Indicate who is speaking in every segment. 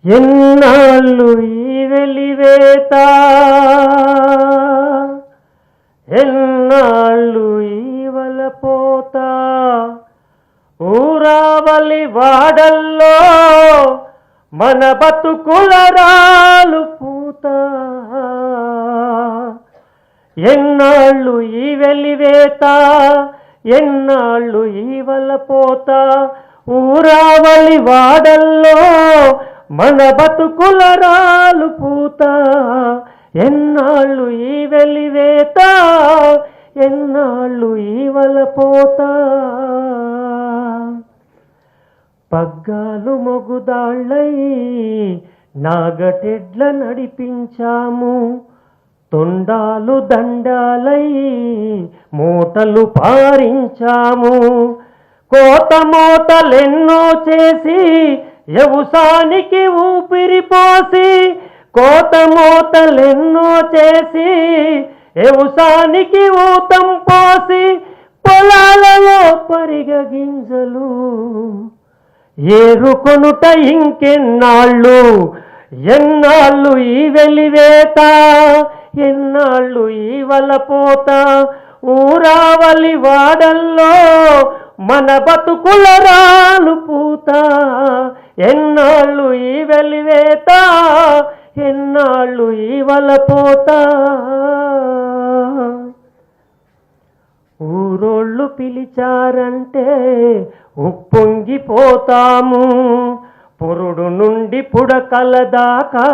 Speaker 1: ఎన్నాళ్ళు ఈ వెలివేత, ఎన్నాళ్ళు ఈ వలపోత, ఊరావలి వాడల్లో మన బతుకుల రాలు పూత. ఎన్నాళ్ళు ఈ వెలివేత, ఎన్నాళ్ళు ఈ వలపోత, ఊరావలి వాడల్లో మన బతుకుల రాలు పూత. ఎన్నాళ్ళు ఈ వెలివేత, ఎన్నాళ్ళు ఈ వలపోత. పగ్గాలు మొగుదాళ్ళై నాగటెడ్ల నడిపించాము, తొండాలు దండాలై మూటలు పారించాము. కోత మోతలెన్నో చేసి యవసానికి ఊపిరిపోసి, కోత మోతలెన్నో చేసి యవసానికి ఊతం పోసి, పొలాలలో పరిగ గింజలు ఏరుకొనుట ఇంకెన్నాళ్ళు. ఎన్నాళ్ళు ఈ వెలివేత, ఎన్నాళ్ళు ఈ వలపోత, ఊరావలి వాడల్లో మన బతుకుల రాలు పూత. ఎన్నాళ్ళు ఈ వెలివేత, ఎన్నాళ్ళు ఈ వలపోత. ఊరోళ్ళు పిలిచారంటే ఉప్పొంగిపోతాము, పురుడు నుండి పుడకల దాకా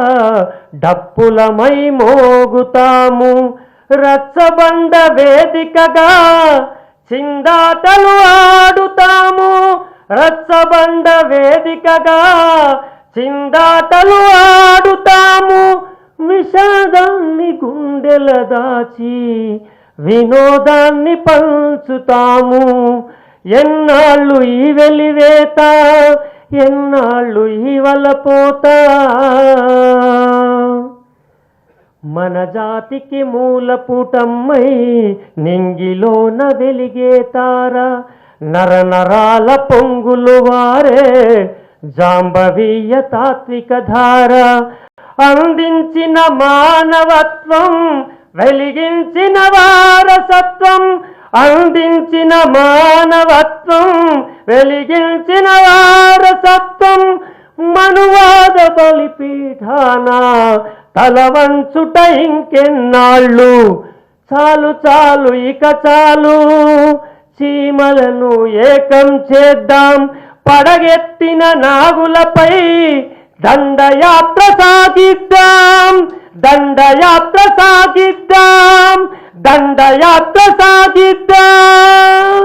Speaker 1: డప్పులమై మోగుతాము. రచ్చబండ వేదికగా చిందాటలు ఆడుతాము, రచ్చబండ వేదికగా చిందాటలు ఆడుతాము. విషాదాన్ని గుండెల దాచి వినోదాన్ని పంచుతాము. ఎన్నాళ్ళు ఈ వెలివేత, ఎన్నాళ్ళు ఈ వలపోత. మన జాతికి మూలపుటమ్మై నింగిలోన వెలిగే తార, నరనరాల పొంగులు వారే జాంబవీయ తాత్విక ధార. అందించిన మానవత్వం, వెలిగించిన వారసత్వం, అందించిన మానవత్వం, వెలిగించిన వారసత్వం. మనువాద బలిపీఠాన తలవంచుట ఇంకెన్నాళ్ళు. చాలు చాలు ఇక చాలు, చీమలను ఏకం చేద్దాం. పడగెత్తిన నాగులపై దండయాత్ర సాగిద్దాం, దండయాత్ర సాగిద్దాం, దండయాత్ర సాగిద్దాం.